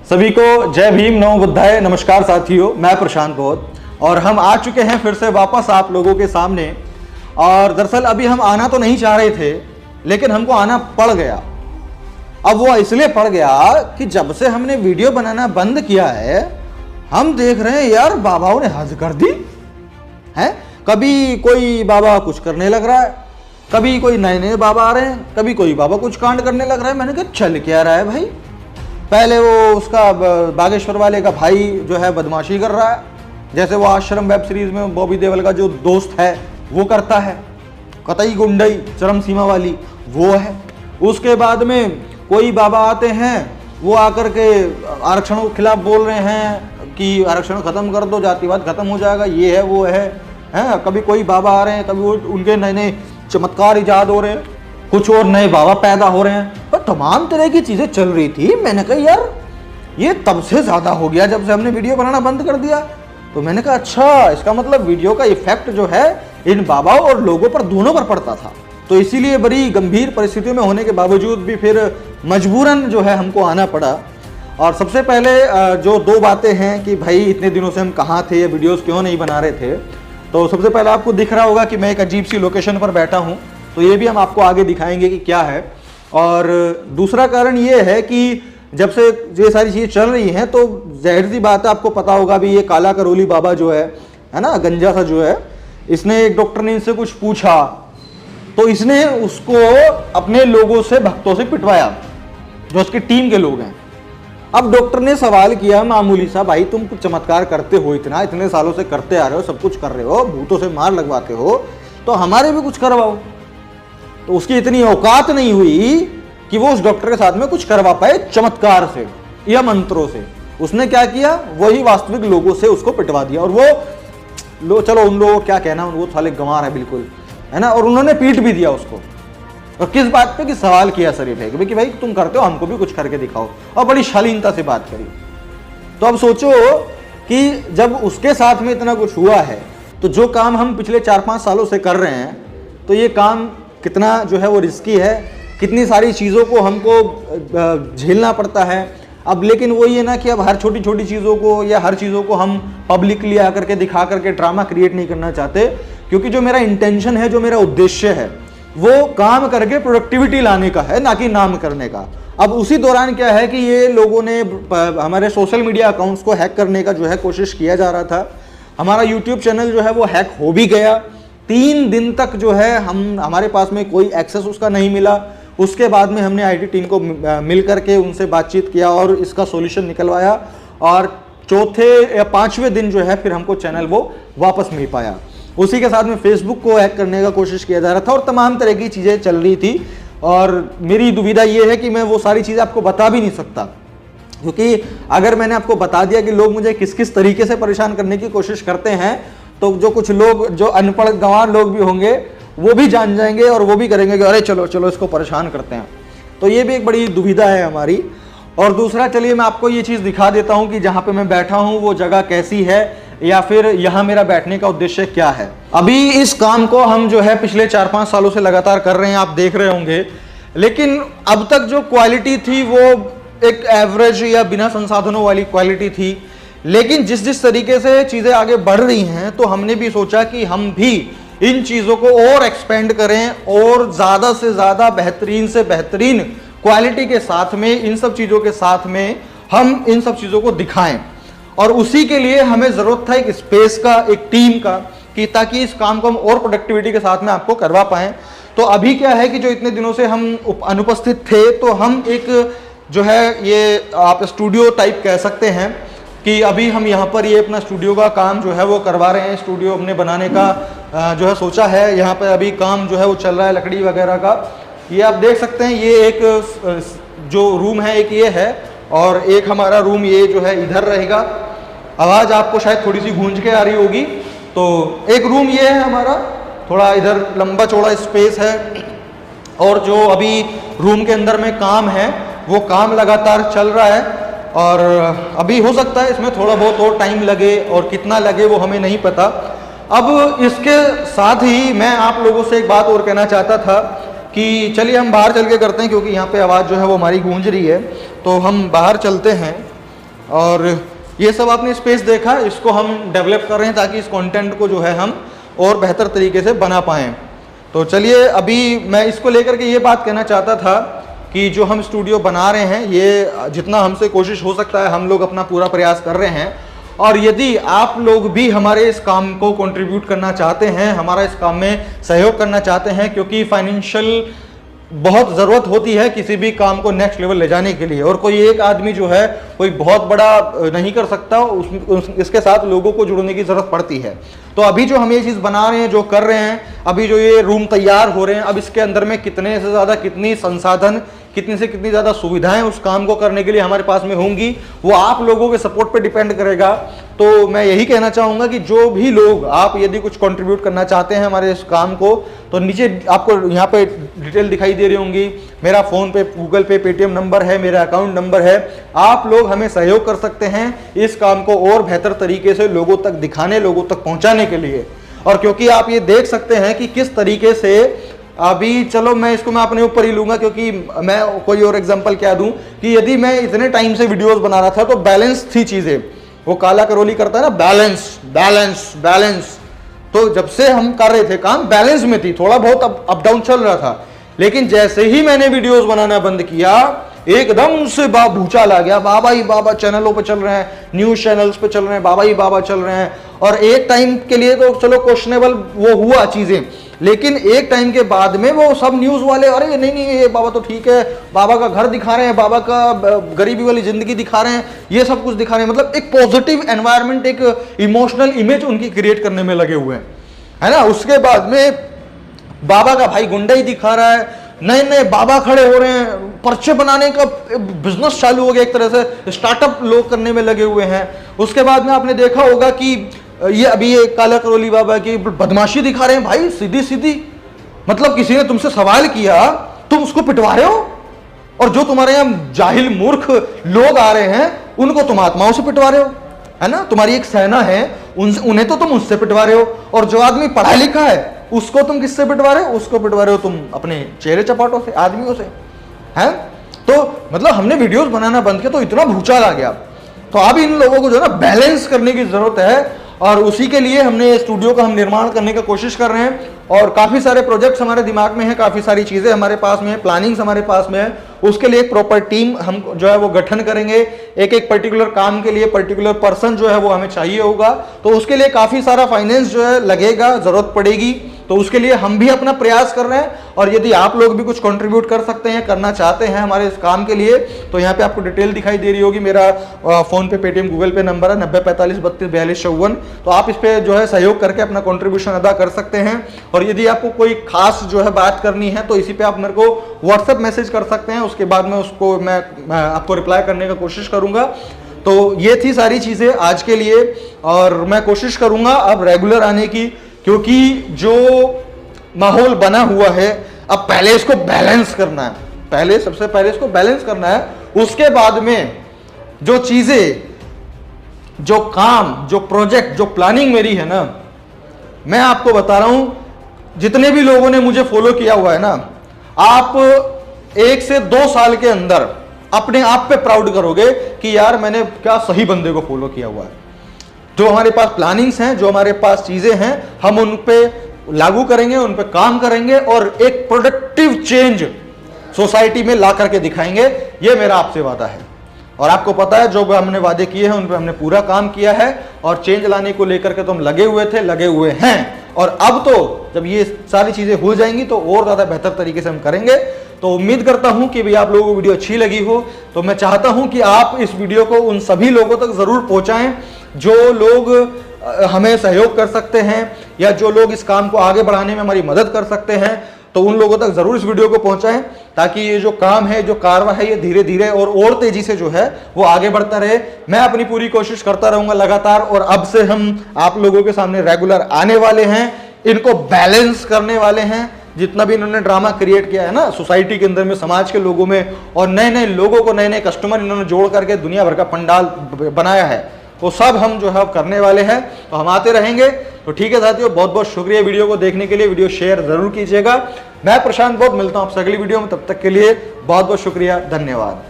सभी को जय भीम, नमो बुद्धाय। नमस्कार साथियों, मैं प्रशांत बहुत और हम आ चुके हैं फिर से वापस आप लोगों के सामने। और दरअसल अभी हम आना तो नहीं चाह रहे थे, लेकिन हमको आना पड़ गया। अब वो इसलिए पड़ गया कि जब से हमने वीडियो बनाना बंद किया है, हम देख रहे हैं यार बाबाओं ने हद कर दी है। कभी कोई बाबा कुछ करने लग रहा है, कभी कोई नए नए बाबा आ रहे हैं, कभी कोई बाबा कुछ कांड करने लग रहा है। मैंने कहा चल क्या रहा है भाई। पहले वो उसका बागेश्वर वाले का भाई जो है बदमाशी कर रहा है, जैसे वो आश्रम वेब सीरीज में बॉबी देओल का जो दोस्त है वो करता है, कतई गुंडई चरम सीमा वाली वो है। उसके बाद में कोई बाबा आते हैं, वो आकर के आरक्षण के खिलाफ बोल रहे हैं कि आरक्षण खत्म कर दो, जातिवाद खत्म हो जाएगा, ये है वो है। कभी कोई बाबा आ रहे हैं, कभी वो उनके नए नए चमत्कार इजाद हो रहे हैं, कुछ और नए बाबा पैदा हो रहे हैं, पर तमाम तरह की चीजें चल रही थी। मैंने कहा यार ये तब से ज्यादा हो गया जब से हमने वीडियो बनाना बंद कर दिया। तो मैंने कहा अच्छा, इसका मतलब वीडियो का इफेक्ट जो है इन बाबाओं और लोगों पर दोनों पर पड़ता था। तो इसीलिए बड़ी गंभीर परिस्थितियों में होने के बावजूद भी फिर मजबूरन जो है हमको आना पड़ा। और सबसे पहले जो दो बातें हैं कि भाई इतने दिनों से हम कहाँ थे, ये वीडियोस क्यों नहीं बना रहे थे। तो सबसे पहले आपको दिख रहा होगा कि मैं एक अजीब सी लोकेशन पर बैठा हूँ, तो ये भी हम आपको आगे दिखाएंगे कि क्या है। और दूसरा कारण ये है कि जब से ये सारी चीज़ें चल रही हैं तो जाहिर सी बात है, आपको पता होगा भी ये काला करोली बाबा जो है ना, गंजा सा जो है, इसने एक डॉक्टर ने इनसे कुछ पूछा तो इसने उसको अपने लोगों से, भक्तों से पिटवाया, जो उसकी टीम के लोग हैं। अब डॉक्टर ने सवाल किया मामूली सा, भाई तुम कुछ चमत्कार करते हो, इतने सालों से करते आ रहे हो, सब कुछ कर रहे हो, भूतों से मार लगवाते हो, तो हमारे भी कुछ करवाओ। तो उसकी इतनी औकात नहीं हुई कि वो उस डॉक्टर के साथ में कुछ करवा पाए चमत्कार से या मंत्रों से। उसने क्या किया, वही वास्तविक लोगों से उसको पिटवा दिया। और वो चलो उन लोगों को क्या कहना, वो साले गंवार है बिल्कुल, है ना। और उन्होंने पीट भी दिया उसको। और किस बात पे, कि सवाल किया शरीफ है कि भाई तुम करते हो, हमको भी कुछ करके दिखाओ। और बड़ी शालीनता से बात करी। तो अब सोचो कि जब उसके साथ में इतना कुछ हुआ है, तो जो काम हम पिछले 4-5 सालों से कर रहे हैं, तो ये काम कितना जो है वो रिस्की है, कितनी सारी चीज़ों को हमको झेलना पड़ता है। अब लेकिन वो ये ना कि अब हर छोटी छोटी चीज़ों को या हर चीज़ों को हम पब्लिकली आकर के दिखा करके ड्रामा क्रिएट नहीं करना चाहते, क्योंकि जो मेरा इंटेंशन है, जो मेरा उद्देश्य है, वो काम करके प्रोडक्टिविटी लाने का है, ना कि नाम करने का। अब उसी दौरान क्या है कि ये लोगों ने हमारे सोशल मीडिया अकाउंट्स को हैक करने का जो है कोशिश किया जा रहा था। हमारा यूट्यूब चैनल जो है वो हैक हो भी गया। 3 दिन तक जो है हमारे पास में कोई एक्सेस उसका नहीं मिला। उसके बाद में हमने आईटी टीम को मिल करके उनसे बातचीत किया और इसका सॉल्यूशन निकलवाया। और चौथे या 5वें दिन जो है फिर हमको चैनल वो वापस मिल पाया। उसी के साथ में फेसबुक को हैक करने का कोशिश किया जा रहा था और तमाम तरह की चीज़ें चल रही थी। और मेरी दुविधा ये है कि मैं वो सारी चीज़ें आपको बता भी नहीं सकता, क्योंकि अगर मैंने आपको बता दिया कि लोग मुझे किस किस तरीके से परेशान करने की कोशिश करते हैं, तो जो कुछ लोग, जो अनपढ़ गंवार लोग भी होंगे, वो भी जान जाएंगे और वो भी करेंगे कि अरे चलो चलो इसको परेशान करते हैं। तो ये भी एक बड़ी दुविधा है हमारी। और दूसरा, चलिए मैं आपको ये चीज़ दिखा देता हूँ कि जहाँ पे मैं बैठा हूँ वो जगह कैसी है, या फिर यहाँ मेरा बैठने का उद्देश्य क्या है। अभी इस काम को हम जो है पिछले 4-5 सालों से लगातार कर रहे हैं, आप देख रहे होंगे। लेकिन अब तक जो क्वालिटी थी वो एक एवरेज या बिना संसाधनों वाली क्वालिटी थी। लेकिन जिस जिस तरीके से चीज़ें आगे बढ़ रही हैं, तो हमने भी सोचा कि हम भी इन चीज़ों को और एक्सपेंड करें और ज़्यादा से ज़्यादा बेहतरीन से बेहतरीन क्वालिटी के साथ में, इन सब चीज़ों के साथ में हम इन सब चीज़ों को दिखाएं। और उसी के लिए हमें ज़रूरत था एक स्पेस का, एक टीम का, कि ताकि इस काम को हम और प्रोडक्टिविटी के साथ में आपको करवा पाएँ। तो अभी क्या है कि जो इतने दिनों से हम अनुपस्थित थे, तो हम एक जो है ये आप स्टूडियो टाइप कह सकते हैं कि अभी हम यहाँ पर ये अपना स्टूडियो का काम जो है वो करवा रहे हैं। स्टूडियो हमने बनाने का जो है सोचा है। यहाँ पर अभी काम जो है वो चल रहा है लकड़ी वगैरह का। ये आप देख सकते हैं, ये एक जो रूम है, एक ये है, और एक हमारा रूम ये जो है इधर रहेगा। आवाज़ आपको शायद थोड़ी सी गूंज के आ रही होगी। तो एक रूम ये है हमारा, थोड़ा इधर लंबा चौड़ा स्पेस है। और जो अभी रूम के अंदर में काम है, वो काम लगातार चल रहा है। और अभी हो सकता है इसमें थोड़ा बहुत और टाइम लगे, और कितना लगे वो हमें नहीं पता। अब इसके साथ ही मैं आप लोगों से एक बात और कहना चाहता था कि चलिए हम बाहर चल के करते हैं, क्योंकि यहाँ पे आवाज़ जो है वो हमारी गूंज रही है। तो हम बाहर चलते हैं और ये सब आपने स्पेस देखा, इसको हम डेवलप कर रहे हैं ताकि इस कंटेंट को जो है हम और बेहतर तरीके से बना पाएँ। तो चलिए, अभी मैं इसको लेकर के ये बात कहना चाहता था कि जो हम स्टूडियो बना रहे हैं, ये जितना हमसे कोशिश हो सकता है हम लोग अपना पूरा प्रयास कर रहे हैं। और यदि आप लोग भी हमारे इस काम को कंट्रीब्यूट करना चाहते हैं, हमारा इस काम में सहयोग करना चाहते हैं, क्योंकि फाइनेंशियल बहुत ज़रूरत होती है किसी भी काम को नेक्स्ट लेवल ले जाने के लिए, और कोई एक आदमी जो है कोई बहुत बड़ा नहीं कर सकता, इसके साथ लोगों को जुड़ने की ज़रूरत पड़ती है। तो अभी जो हम ये चीज़ बना रहे हैं, जो कर रहे हैं, अभी जो ये रूम तैयार हो रहे हैं, अब इसके अंदर में कितने से ज़्यादा कितनी संसाधन, कितनी से कितनी ज़्यादा सुविधाएं उस काम को करने के लिए हमारे पास में होंगी, वो आप लोगों के सपोर्ट पे डिपेंड करेगा। तो मैं यही कहना चाहूँगा कि जो भी लोग, आप यदि कुछ कंट्रीब्यूट करना चाहते हैं हमारे इस काम को, तो नीचे आपको यहाँ पे डिटेल दिखाई दे रही होंगी। मेरा फ़ोन पे, गूगल पे, पेटीएम नंबर है, मेरा अकाउंट नंबर है। आप लोग हमें सहयोग कर सकते हैं इस काम को और बेहतर तरीके से लोगों तक दिखाने, लोगों तक पहुँचाने के लिए। और क्योंकि आप ये देख सकते हैं कि किस तरीके से अभी, चलो मैं इसको मैं अपने ऊपर ही लूंगा, क्योंकि मैं कोई और एग्जांपल क्या दूं कि यदि मैं इतने टाइम से वीडियोस बना रहा था तो बैलेंस थी चीजें। वो काला करोली करता है ना, बैलेंस बैलेंस बैलेंस। तो जब से हम कर रहे थे काम, बैलेंस में थी, थोड़ा बहुत अप डाउन चल रहा था। लेकिन जैसे ही मैंने वीडियोस बनाना बंद किया, एकदम से भूचाल आ गया। बाबा ही बाबा चैनलों पे चल रहे हैं, न्यूज चैनल्स पे चल रहे हैं, बाबा ही बाबा चल रहे हैं। और एक टाइम के लिए तो चलो क्वेश्चनेबल वो हुआ चीजें, लेकिन एक टाइम के बाद में वो सब न्यूज वाले, अरे नहीं नहीं ये बाबा तो ठीक है, बाबा का घर दिखा रहे हैं, बाबा का गरीबी वाली जिंदगी दिखा रहे हैं, ये सब कुछ दिखा रहे हैं। मतलब एक पॉजिटिव एनवायरनमेंट, एक इमोशनल इमेज उनकी क्रिएट करने में लगे हुए हैं, है ना। उसके बाद में बाबा का भाई गुंडा ही दिखा रहा है, नए नए बाबा खड़े हो रहे हैं, पर्चे बनाने का बिजनेस चालू हो गया, एक तरह से स्टार्टअप लोग करने में लगे हुए हैं। उसके बाद में आपने देखा होगा कि ये अभी ये काला करोली बाबा की बदमाशी दिखा रहे हैं भाई, सीधी सीधी। मतलब किसी ने तुमसे सवाल किया, तुम उसको पिटवा रहे हो, और जो तुम्हारे यहाँ जाहिल मूर्ख लोग आ रहे हैं उनको तुम आत्माओं से पिटवा रहे हो, है ना। तुम्हारी एक सेना है, उन्हें तो तुम उससे पिटवा रहे हो, और जो आदमी पढ़ा लिखा है उसको तुम किससे पिटवा रहे हो? उसको पिटवा रहे हो तुम अपने चेहरे चपाटों से, आदमियों से, हैं। तो मतलब हमने वीडियोस बनाना बंद किया तो इतना भूचाल आ गया। तो अब इन लोगों को जो है ना बैलेंस करने की जरूरत है, और उसी के लिए हमने स्टूडियो का हम निर्माण करने की कोशिश कर रहे हैं। और काफ़ी सारे प्रोजेक्ट्स हमारे दिमाग में हैं, काफ़ी सारी चीज़ें हमारे पास में है, प्लानिंग्स हमारे पास में है। उसके लिए एक प्रॉपर टीम हम जो है वो गठन करेंगे। एक एक पर्टिकुलर काम के लिए पर्टिकुलर पर्सन जो है वो हमें चाहिए होगा। तो उसके लिए काफ़ी सारा फाइनेंस जो है लगेगा, ज़रूरत पड़ेगी। तो उसके लिए हम भी अपना प्रयास कर रहे हैं। और यदि आप लोग भी कुछ कंट्रीब्यूट कर सकते हैं, करना चाहते हैं हमारे इस काम के लिए, तो यहाँ पे आपको डिटेल दिखाई दे रही होगी। मेरा फ़ोन पे, पेटीएम, गूगल पे नंबर है 90 45 32 42 54। तो आप इस पर जो है सहयोग करके अपना कंट्रीब्यूशन अदा कर सकते हैं। और यदि आपको कोई खास जो है बात करनी है तो इसी पे आप मेरे को व्हाट्सएप मैसेज कर सकते हैं, उसके बाद में उसको मैं आपको रिप्लाई करने का कोशिश करूंगा। तो ये थी सारी चीज़ें आज के लिए, और मैं कोशिश करूंगा अब रेगुलर आने की, क्योंकि जो माहौल बना हुआ है अब पहले इसको बैलेंस करना है। पहले सबसे पहले इसको बैलेंस करना है, उसके बाद में जो चीज़ें, जो काम, जो प्रोजेक्ट, जो प्लानिंग मेरी है ना, मैं आपको बता रहा हूं, जितने भी लोगों ने मुझे फॉलो किया हुआ है ना, आप 1 से 2 साल के अंदर अपने आप पे प्राउड करोगे कि यार मैंने क्या सही बंदे को फॉलो किया हुआ है। जो हमारे पास प्लानिंग्स हैं, जो हमारे पास चीजें हैं, हम उन पे लागू करेंगे, उन पे काम करेंगे और एक प्रोडक्टिव चेंज सोसाइटी में ला करके दिखाएंगे। ये मेरा आपसे वादा है। और आपको पता है जो हमने वादे किए हैं उन पे हमने पूरा काम किया है, और चेंज लाने को लेकर के तो हम लगे हुए थे, लगे हुए हैं। और अब तो जब ये सारी चीजें हो जाएंगी तो और ज्यादा बेहतर तरीके से हम करेंगे। तो उम्मीद करता हूं कि भाई आप लोगों को वीडियो अच्छी लगी हो। तो मैं चाहता हूं कि आप इस वीडियो को उन सभी लोगों तक जरूर पहुंचाएं जो लोग हमें सहयोग कर सकते हैं, या जो लोग इस काम को आगे बढ़ाने में हमारी मदद कर सकते हैं। तो उन लोगों तक जरूर इस वीडियो को पहुंचाएं, ताकि ये जो काम है, जो कारवा है, ये धीरे धीरे और तेजी से जो है वो आगे बढ़ता रहे। मैं अपनी पूरी कोशिश करता रहूंगा लगातार, और अब से हम आप लोगों के सामने रेगुलर आने वाले हैं, इनको बैलेंस करने वाले हैं। जितना भी इन्होंने ड्रामा क्रिएट किया है ना सोसाइटी के अंदर में, समाज के लोगों में, और नए नए लोगों को, नए नए कस्टमर इन्होंने जोड़ करके दुनिया भर का पंडाल बनाया है, वो सब हम जो है करने वाले हैं। तो हम आते रहेंगे। तो ठीक है साथियों, बहुत बहुत शुक्रिया वीडियो को देखने के लिए। वीडियो शेयर जरूर कीजिएगा। मैं प्रशांत बहुत मिलता हूं आपसे अगली वीडियो में, तब तक के लिए बहुत बहुत शुक्रिया, धन्यवाद।